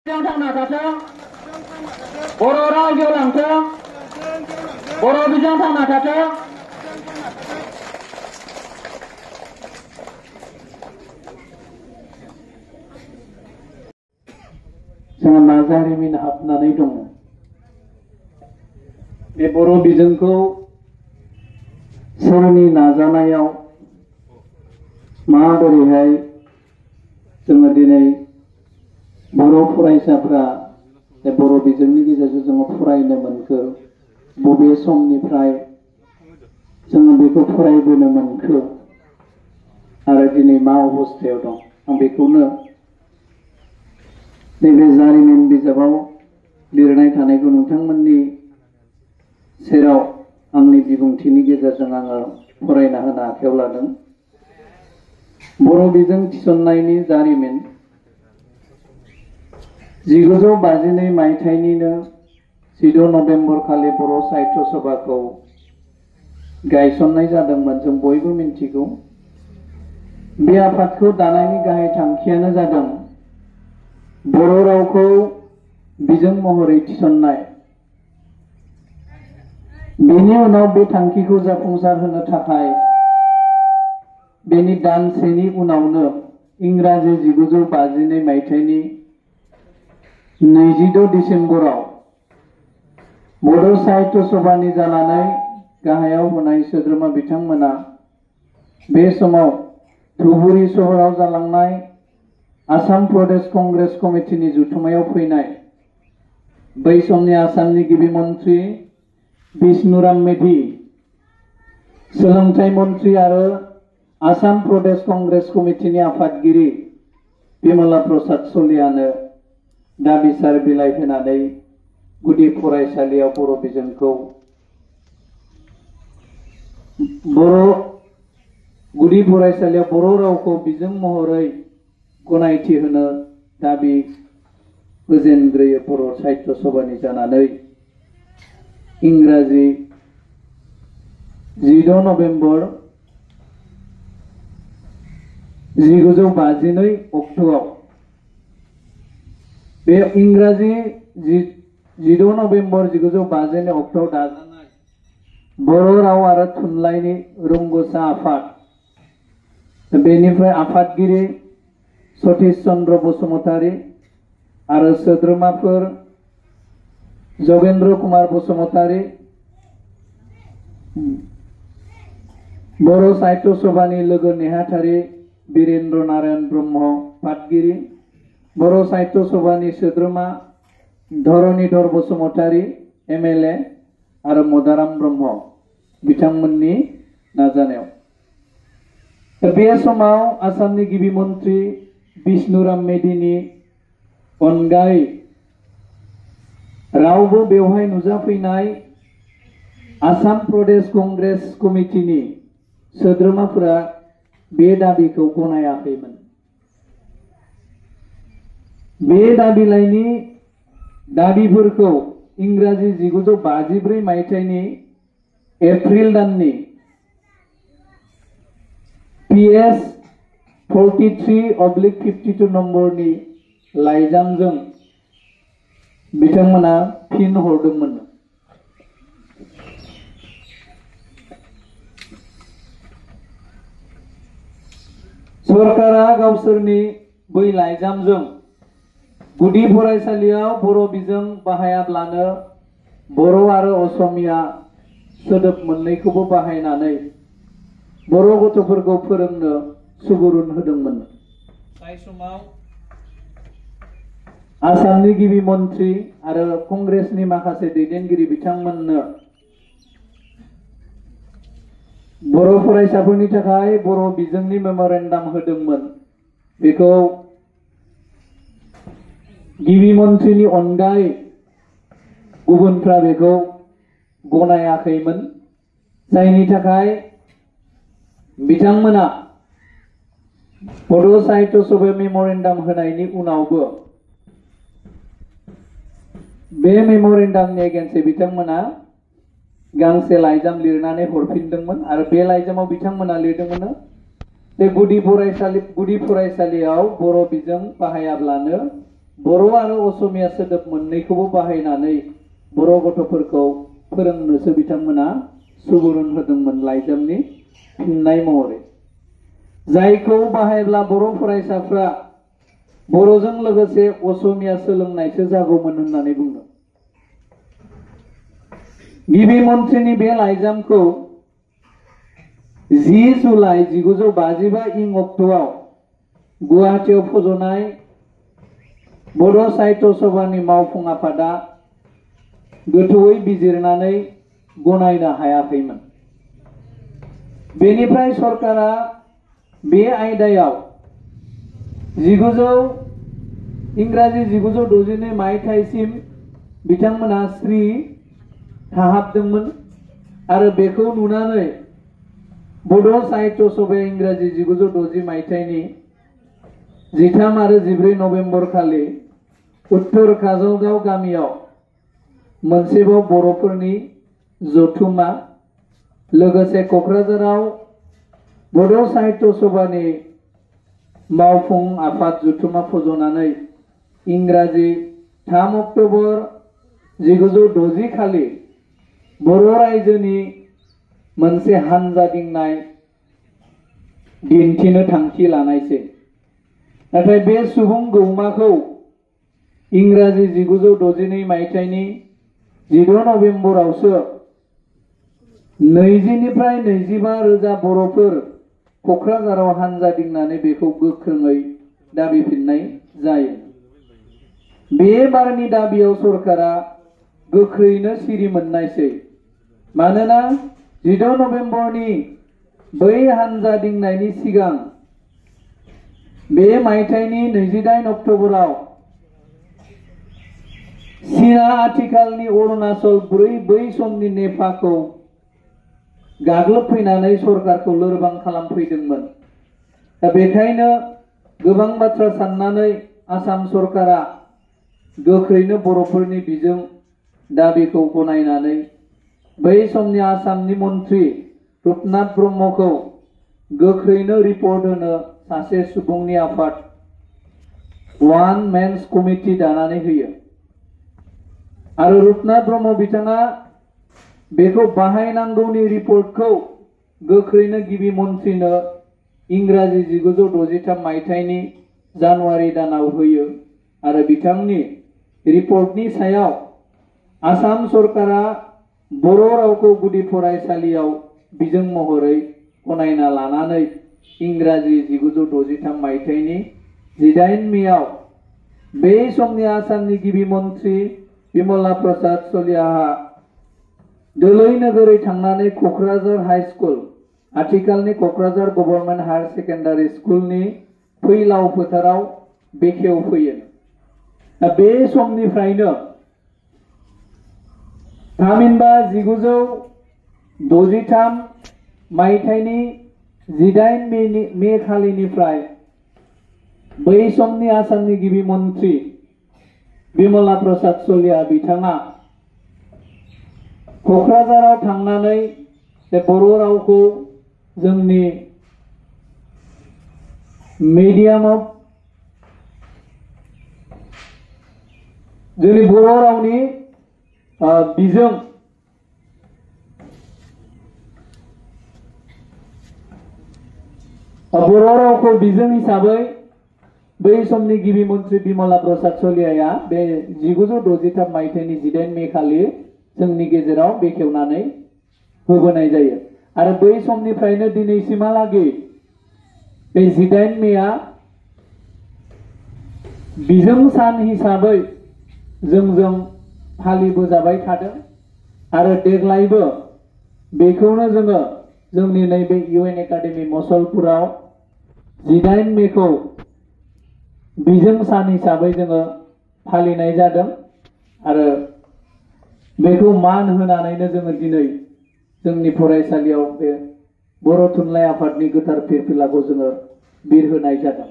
थांना थाथों बर' राव गेवलांथों बर' बिजों थांना थाथों जोंहा नाजारिमिन हाबनानै दङ। बे बर' बिजोंखौ सोरनि नाजानायाव माबोरैहाय जोङो दिनै बर' फरायसाफ्रा बर' बिजोंनि गेजेरजों जोङो फरायनो मोनखो, बबे समनिफ्राय जोङो बेखौ फरायबोनो मोनखो आरो दिनै मा अबस्थायाव दं, आं बेखौनो नैबे जारिमिन बिजाबाव लिरनाय थानायखौ नोंथांमोननि सेराव आंनि बिबुंथिनि गेजेरजों आङो फरायना होनो आखायाव लादों। बर' बिजों थिसननायनि जारिमिन 1952 मायथाइनिनो 16 नभेम्बर खालि बर' साहित्य सभाखौ गायसननाय जादोंमोन। जों बयबो मिन्थिगौ। बे आफादखौ दानायनि गाहाय थांखियानो जादों बर' रावखौ बिजों महरै थिसननाय। बेनि उनाव बे थांखिखौ जाफुंसार होनो थाखाय बेनि दानसेनि उनावनो इंराजि 1952 मायथाइनि 26 डिसेम्बराव बड' साहित्य सभानि जानानै गाहायाव होनाय सोद्रोमा बिथांमोना बे समाव धुबुरी सहराव जालांनाय आसाम प्रदेश कंग्रेस कमिटिनि जथुमायाव फैनाय बै समनि आसामनि गिबि मन्त्रि बिष्णुराम मेधि, सोलोंथाइ मन्त्रि आरो आसाम प्रदेश कंग्रेस कमिटिनि आफादगिरि बिमला प्रसाद सलियानो दाबिसार बिलाइ होनानै गुदि फरायसालियाव बर' बिजोंखौ गुदि फरायसालियाव बर' रावखौ बिजों महरै गनायथि होनो दाबि होजेनग्रोयो बर' साहित्य सभानि जानानै इंराजि 16 नभेम्बर 1952 अक्ट'आव। बे इंराजि 16 नभेम्बर 1952 अक्ट'आव दाजानाय बर' राव आरो थुनलाइनि रोंग'सा आफाद, बेनिफ्राय आफादगिरि सतीश चन्द्र बसुमतारी आरो सोद्रोमाफोर जगेन्द्र कुमार बसुमतारी, बर' साहित्य सभानि लोगो नेहाथारि बीरेन्द्र नारायण ब्रह्म पाटगिरि, बर' साहित्य सभानि सोद्रोमा धरनीधर बसुमतारी MLA आरो मदाराम ब्रह्म बिथांमोननि नाजानायाव। बे समाव आसामनि गिबि मन्त्रि बिष्णुराम मेधिनि अनगायै रावबो बेवहाय नुजाफैनाय आसाम प्रदेश कंग्रेस कमिटिनि सोद्रोमाफोरा बे दाबिखौ गनायाखैमोन। बे दाबिफोरखौ इंराजि 1954 मायथाइनि एप्रिल दाननि PS 43/52 नम्बरनि लाइजामजों बिथांमोना फिन हरदोंमोन। सरकारा गावसोरनि बै लाइजामजों गुदि फरायसालियाव बर' बिजों बाहायाब्लानो बर' आरो असमिया सोदोब मोननैखौबो बाहायनानै बर' गथ'फोरखौ फोरोंनो सुबुरुन होदोंमोन। जाय समाव आसामनि गिबि मन्त्रि आरो कंग्रेसनि माखासे दैदेनगिरि बिथांमोननो बर' फरायसाफोरनि थाखाय बर' बिजोंनि मेम'रेन्डाम होदोंमोन, बेखौ गिबि मन्त्रिनि अनगायै गुबुनफ्रा बेखौ गनायाखैमोन। जायनि थाखाय बिथांमोना बड' साहित्य सभायाव मेम'रेन्डाम होनायनि उनावबो बे मेम'रेन्डामनि एगेन्स्टै बिथांमोना गांसे लाइजाम लिरनानै हरफिनदोंमोन आरो बे लाइजामाव बिथांमोना लिरदोंमोन जे गुदि फरायसालियाव बर' बिजों बाहायाब्लानो बर' आरो असमिया सोदोब मोननैखौबो बाहायनानै बर' गथ'फोरखौ फोरोंनोसो बिथांमोना सुबुरुन होदोंमोन लाइजामनि फिननाय महरै, जायखौ बाहायब्ला बर' फरायसाफ्रा बर'जों लोगोसे असमिया सोलोंनायसो जागौमोन होननानै बुंदों। गिबि मन्थ्रिनि बे लाइजामखौ 10 जुलाइ 1955 इं अक्ट'आव गुवाहाटीआव फज'नाय बड' साहित्य सभानि मावफुं आफादा गोथौयै बिजिरनानै गनायनो हायाखैमोन। बेनिफ्राय सरकारा बे आयदायाव इंराजि 1962 मायथाइसिम बिथांमोना स्रि थाहाबदोंमोन आरो बेखौ नुनानै बड' साहित्य सभाया इंराजि 1960 मायथाइनि 13 आरो 14 नभेम्बर खालि उत्तर काजलगांव गामियाव मोनसेबाव बर'फोरनि जथुमा लोगोसे क'क्राझाराव बड' साहित्य सभानि मावफुं आफाद जथुमा फज'नानै इंराजि 3 अक्ट'बर 1960 खालि बर' रायजोनि मोनसे हानजा दिंनाय दिन्थिनो थांखि लानायसै। नाथाय बे सुबुं गौमाखौ इंराजि 1962 मायथाइनि 16 नभेम्बरावसो 20 निफ्राय 25 रोजा बर'फोर क'क्राझाराव हानजा दिंनानै बेखौ गोख्रोङै दाबिफिननाय जायो। बे बारनि दाबियाव सरकारा गोख्रैनो सिरि मोननायसै, मानोना 16 नभेम्बरनि बै हानजा दिंनायनि सिगां बे मायथाइनि 28 अक्ट'बराव चीनआ आथिखालनि अरुणाचल बै समनि नेपालखौ गाग्लोबफैनानै सरकारखौ लोरबां खालामफैदोंमोन। दा बेखायनो गोबां बाथ्रा साननानै आसाम सरकारा गोख्रैनो बर'फोरनि बिजों दाबिखौ गनायनानै बै समनि आसामनि मन्थ्रि रुपनाथ ब्रह्मखौ गोख्रैनो रिपर्ट होनो सासे सुबुंनि आफाद वान मेन्स कमिटि दानानै होयो आरो रुपनाथ ब्रह्म बिथाङा बेखौ बाहायनांगौनि रिपर्टखौ गोख्रैनो गिबि मन्थ्रिनो इंराजि 1963 मायथाइनि जानुवारि दानाव होयो आरो बिथांनि रिपर्टनि सायाव आसाम सरकारा बर' रावखौ गुदि फरायसालियाव बिजों महरै गनायना लानानै इंराजि 1963 मायथाइनि 18 मेआव बे समनि आसामनि गिबि मन्थ्रि बिमला प्रसाद सलियाहा दोलै नोगोरै थांनानै क'क्राझार हाई स्कुल, आथिखालनि क'क्राझार गभर्नमेन्ट हायार सेकेन्डारि स्कुलनि फैलाव फोथाराव बेखेवफैयो। बे समनिफ्रायनो थामहिनबा 1963 मायथाइनि 18 मे खालिनिफ्राय बै समनि आसामनि गिबि मन्थ्रि बिमला प्रसाद सलिया बिथाङा क'क्राझाराव थांनानै बर' रावखौ जोंनि मिडियामाव जोंनि बर' रावनि बिजों बर' रावखौ बिजों हिसाबै बै समनि गिबि मन्थ्रि बिमला प्रसाद सलियाया बे 1963 मायथाइनि 18 मे खालि जोंनि गेजेराव बेखेवनानै होबोनाय जायो आरो बै समनिफ्रायनो दिनैसिमहालागै बे 18 मेआ बिजों सान हिसाबै जों फालिबोजाबाय थादों आरो देग्लायबो बेखौनो जोङो जोंनि नैबे UN एकाडेमि मसलपुराव 18 मेखौ बिजों सान हिसाबै जोङो फालिनाय जादों आरो बेखौ मान होनानैनो जोङो दिनै जोंनि फरायसालियाव बे बर' थुनलाइ आफादनि गोथार फिरफिलाखौ जोङो बिरहोनाय जादों।